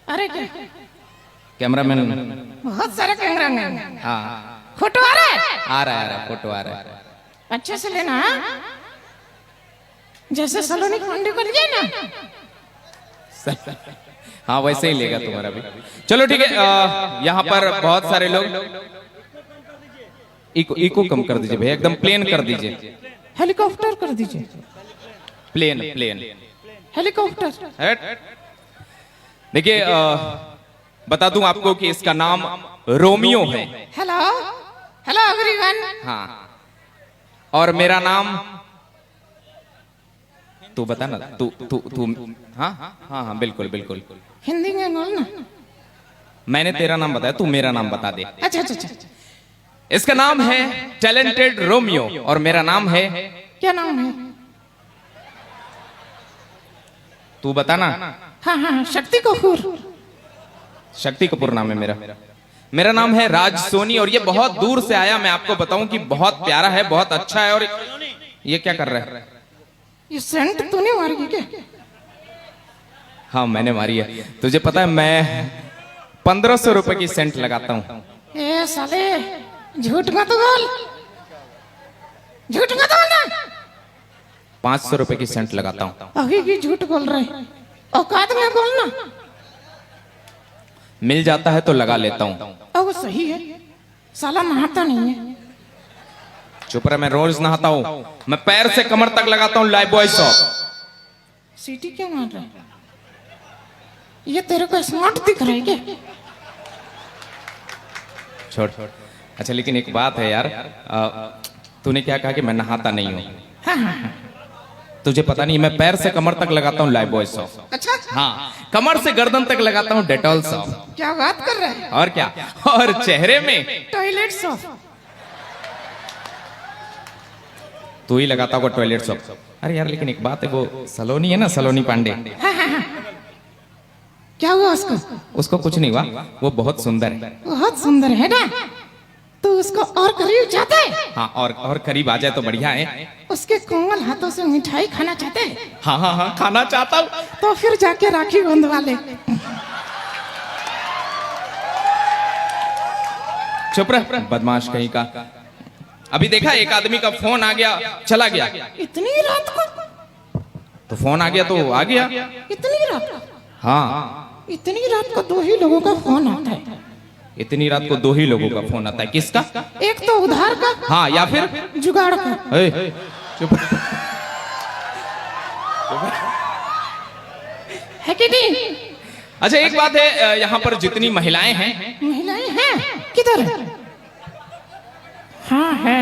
अरे क्या कैमरामैन। बहुत सारे कैमरामैन। हाँ फोटो आ रहा है? आ रहा है, फोटो आ रहा है। अच्छे से लेना, जैसे सलोनी पांडे को लिए ना। हाँ वैसे ही लेगा तुम्हारा भी। चलो ठीक है। यहाँ पर बहुत सारे लोग, इको कम कर दीजिए भैया, एकदम प्लेन कर दीजिए। हेलीकॉप्टर कर दीजिए। Plane plane helicopter. देखिए बता दूं आपको कि इसका नाम रोमियो है। Hello hello everyone. हाँ, और मेरा नाम तू बता ना। तू तू तू हाँ हाँ हाँ बिल्कुल बिल्कुल। हिंदी में बोलना। मैंने तेरा नाम बताया, तू मेरा नाम बता दे। अच्छा अच्छा अच्छा। इसका नाम है टैलेंटेड रोमियो और मेरा नाम है। क्या नाम है? तू बता ना। हाँ हाँ, शक्ति कपूर। शक्ति कपूर नाम है मेरा। मेरा नाम है राज सोनी और ये बहुत दूर से आया। मैं आपको बताऊं कि बहुत प्यारा है, बहुत अच्छा है। और ये क्या कर रहा है? ये सेंट तूने मारी क्या? हाँ मैंने मारी है। तुझे पता है मैं 1500 रुपए की सेंट लगाता हूँ। ए साले, झूठ मत बोल, झूठ मत बोलना। 500 रुपए की सेंट लगाता हूँ। अभी भी झूठ बोल रहे, औकात में बोलना। मिल जाता है तो लगा लेता हूँ। अब सही है, साला नहाता नहीं है। चुप रहे, मैं रोज नहाता हूँ। मैं पैर से कमर तक लगाता हूँ लाइफ बॉय सोप। सीटी क्या मार रहा है? ये तेरे को स्मार्ट दिख रहा है क्या? छोड़। अच्छा लेकिन एक बात है यार, तूने क्या कहा कि मैं नहाता नहीं हूँ? हाँ हाँ। तुझे पता नहीं, मैं पैर से कमर तक लगाता हूँ लाइफ बॉय सोप। अच्छा हाँ, कमर से गर्दन तक लगाता हूँ डेटॉल सोप। क्या बात कर रहा है? और क्या, और चेहरे में टॉयलेट सोप। तू ही लगाता होगा टॉयलेट सोप। अरे यार लेकिन एक बात है, वो सलोनी है ना, सलोनी पांडे। हाँ हाँ हाँ। क्या हुआ उसको? उसको कुछ नहीं हुआ, वो बहुत सुंदर है। बहुत सुंदर है ना? तो उसको और करीब चाहते है? हाँ, और करीब आ जाए तो बढ़िया है। उसके कोमल हाथों से मिठाई खाना चाहते हैं? हाँ हाँ हाँ, खाना चाहता हूँ। तो फिर जाके राखी बंधवा ले। चुप रह बदमाश कहीं का। अभी देखा एक आदमी का फोन आ गया, चला गया। इतनी रात को? तो फोन आ गया तो आ गया। इतनी रात? हाँ, इतनी रात को 2 ही लोगों का फोन आता है। इतनी रात को 2 ही लोगों का फोन आता है। किसका? एक तो उधार का, हाँ, या फिर जुगाड़ का। चुप है कि नहीं? अच्छा एक बात है, यहाँ पर जितनी महिलाएं हैं। महिलाएं हैं किधर? हाँ है।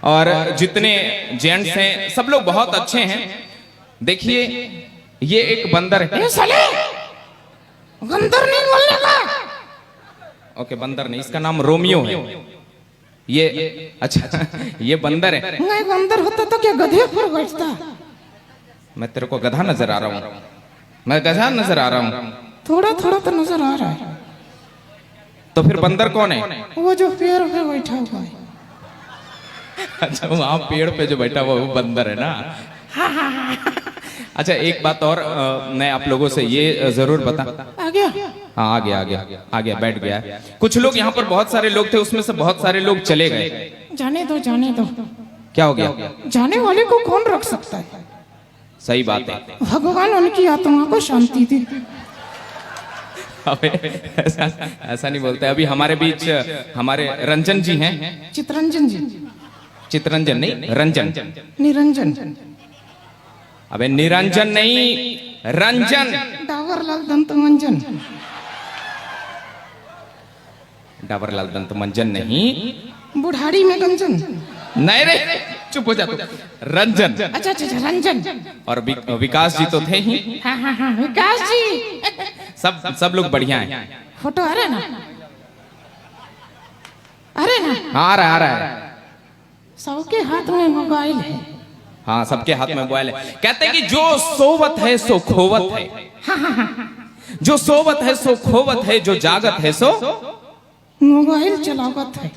और जितने जेंट्स हैं सब लोग बहुत अच्छे हैं। देखिए ये एक बंदर है। ये साले, बंदर नहीं बोलने का। ओके बंदर नहीं, इसका नाम रोमियो है। ये अच्छा ये बंदर है। नहीं बंदर होता तो क्या गधे पर बैठता? मैं तेरे को गधा नजर आ रहा हूँ? मैं गधा नजर आ रहा हूँ? थोड़ा थोड़ा तो नजर आ रहा है। तो फिर बंदर कौन है? वो जो पेड़ पे बैठा हुआ है। अच्छा वहाँ पेड़ पे जो बैठा हुआ वो बंदर है ना? अच्छा एक बात और, मैं आप लोगों से ये जरूर बता। आ गया? हाँ आ गया, बैठ गया। कुछ लोग यहाँ पर, बहुत सारे लोग थे, उसमें से बहुत सारे लोग चले गए। जाने दो जाने दो। क्या हो गया? जाने वाले को कौन रख सकता है? सही बात है। भगवान उनकी आत्मा को शांति दे। अबे ऐसा नहीं बोलते। अभी हमारे बीच हमारे रंजन जी हैं। चितरंजन जी। चितरंजन नहीं, रंजन। निरंजन। अबे निरंजन नहीं, रंजन। डावरलाल दंत मंजन। डावरलाल दंत मंजन नहीं। बुढ़ाड़ी में गंजन। नहीं रे, चुप हो जा तू। रंजन। अच्छा अच्छा रंजन। और विकास जी तो थे ही। हाँ हाँ हाँ, विकास जी। सब लोग बढ़िया हैं। फोटो आ रहा है ना? अरे ना, हाँ आ रहा है। सबके हाथ में मोबाइल है। हाँ सबके हाथ में मोबाइल है। कहते हैं कि जो सोवत है सो खोवत है। जो सोवत है सो खोवत है, जो जागत है सो मोबाइल चलावत है।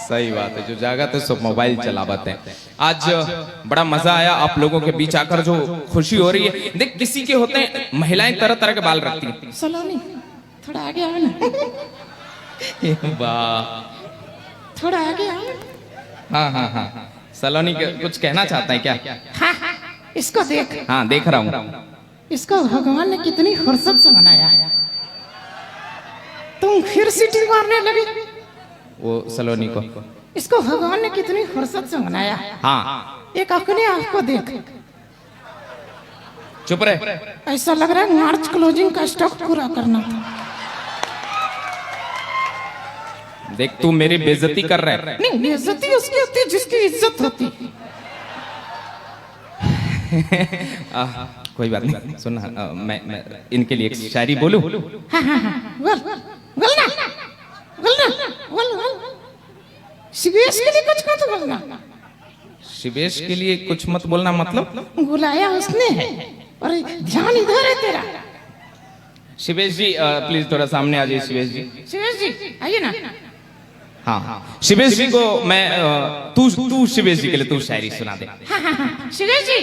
सही बात है, जो जागत है सब मोबाइल चलावत है। आज बड़ा मजा आया आप लोगों के बीच आकर, जो खुशी हो रही है। देख किसी के होते हैं महिलाएं तरह तरह के बाल रखती हैं। सलोनी थोड़ा आगे आओ ना। वाह, थोड़ा आगे आओ। हाँ हाँ हाँ, सलोनी कुछ कहना चाहता है क्या? हाँ हाँ, इसको देख। हाँ देख रहा हूँ। इसको भगवान ने कितनी फुर्सत से बनाया। तुम फिर सीटी मारने लगे। वो सलोनी को, इसको भगवान ने कितनी फुर्सत से बनाया। हाँ एक अपने आप को देख। चुप रहे। ऐसा लग रहा है मार्च क्लोजिंग का स्टॉक पूरा करना था। देख तू मेरी बेइज्जती कर रहा है। नहीं, बेइज्जती उसकी होती है जिसकी इज्जत होती। कोई बात नहीं, सुन मैं इनके लिए एक शायरी बोलूं? हाँ हाँ हाँ, बोल बोल ना, बोल ना, बोल बोल। शिवेश के लिए कुछ मत बोलना। शिवेश के लिए कुछ मत बोलना मतलब? बुलाया उसने और ध्यान इधर है तेरा। शिवेश जी प्लीज थोड़ा सामने आ जाइए। शिवेश जी, शिवेश जी आइए ना। हाँ शिवेश जी को मैं तू शिवेश जी के लिए तू शायरी सुना दे। हाँ हाँ हाँ, शिवेश जी।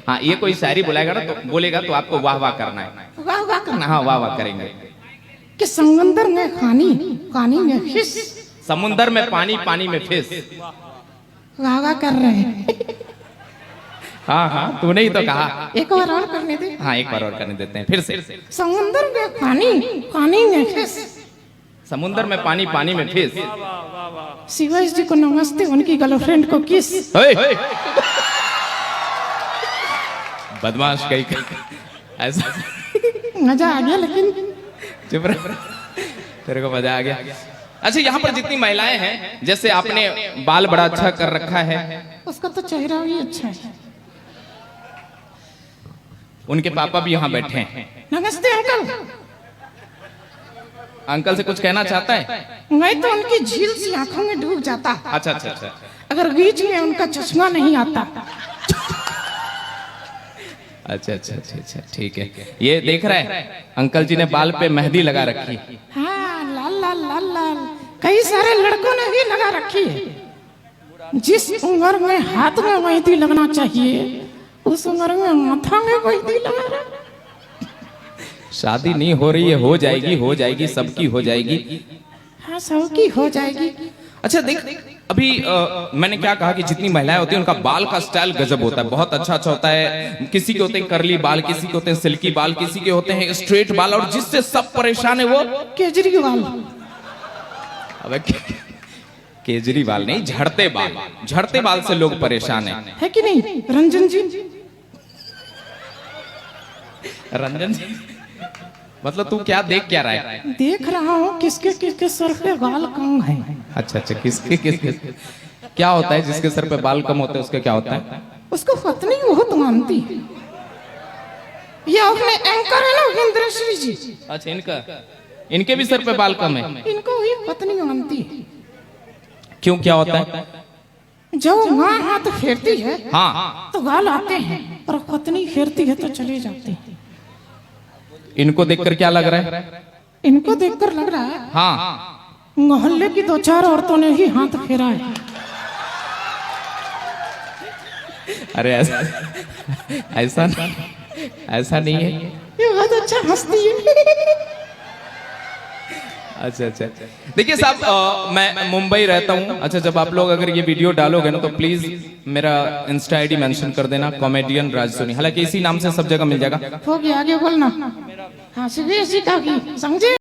हाँ ये कोई शायरी बुलाएगा ना तो बोलेगा तो आपको वाह वाह करना है। वाह वाह करना। हाँ वाह वाह करेंगे। कि समंदर में पानी, पानी में फिश। समुंदर में पानी, पानी में फिश। वाह वाह कर रहे हैं। हाँ हाँ तूने ही तो कहा। एक बार और करने दे। हाँ एक बार और करने देते हैं फिर से। समुंदर में पानी, पानी में फिश। समुंदर में पानी, पानी में फिश। शिवेश जी को नमस्ते, उनकी गर्लफ्रेंड को किस। बदमाश कहीं ऐसा मजा आ गया लेकिन। चुप रह, तेरे को मजा आ गया। अच्छा यहाँ पर जितनी महिलाएं हैं, जैसे आपने बाल बड़ा अच्छा कर रखा है, उसका तो चेहरा भी अच्छा है। उनके पापा भी यहाँ बैठे हैं। नमस्ते अंकल। अंकल से कुछ कहना चाहता है? मैं तो उनकी झील सी आंखों में डूब जाता अच्छा अच्छा अच्छा, अगर बीच में उनका चश्मा नहीं आता। अच्छा अच्छा अच्छा अच्छा ठीक है। ये देख रहा है अंकल जी ने बाल पे मेहंदी लगा रखी। हाँ लाल लाल लाल लाल, कई सारे लड़कों ने भी लगा रखी है। जिस उम्र में हाथ में मेहंदी लगना चाहिए उस उम्र में माथा में मेहंदी लगा रहा। शादी नहीं हो रही है, हो जाएगी, हो जाएगी, सबकी हो जाएगी। हाँ सबकी हो जाएगी। अच्छा देख अभी मैंने क्या कहा कि जितनी महिलाएं होती हैं उनका बाल का स्टाइल गजब होता है, बहुत अच्छा अच्छा होता है। किसी के होते हैं करली बाल, किसी के होते हैं सिल्की बाल, किसी के होते हैं स्ट्रेट बाल, और जिससे सब परेशान है वो केजरीवाल। अबे केजरीवाल नहीं, झड़ते बाल। झड़ते बाल से लोग परेशान है कि नहीं रंजन जी? रंजन जी मतलब तू क्या देख क्या रहा है? देख रहा हूँ किसके किसके सर पे बाल कम है। अच्छा अच्छा, किसके किसके क्या होता है? जिसके सर पे बाल कम होते हैं उसका क्या होता है? उसको पत्नी बहुत मानती है। ये अपने एंकर है ना इंद्रश्री जी। अच्छा इनके भी सर पे बाल कम है? इनको ही पत्नी मानती है। क्यों, क्या होता है? जब माँ हाथ फेरती है हाँ तो बाल आते हैं, और पत्नी फेरती है तो चले जाते हैं। इनको देखकर क्या लग रहा है? इनको देखकर लग रहा है हाँ मोहल्ले की 2-4 औरतों ने ही हाथ फेरा है। अरे ऐसा ऐसा नहीं है। ये बहुत अच्छा हंसती है। अच्छा अच्छा, देखिए साहब मैं मुंबई रहता हूँ। अच्छा जब आप लोग अगर ये वीडियो डालोगे ना तो प्लीज मेरा इंस्टा आईडी मेंशन कर देना, कॉमेडियन राज सोनी। हालांकि इसी नाम से सब जगह मिल जाएगा। हो गया, आगे बोलना। हाँ शिवेश जी का भी समझे।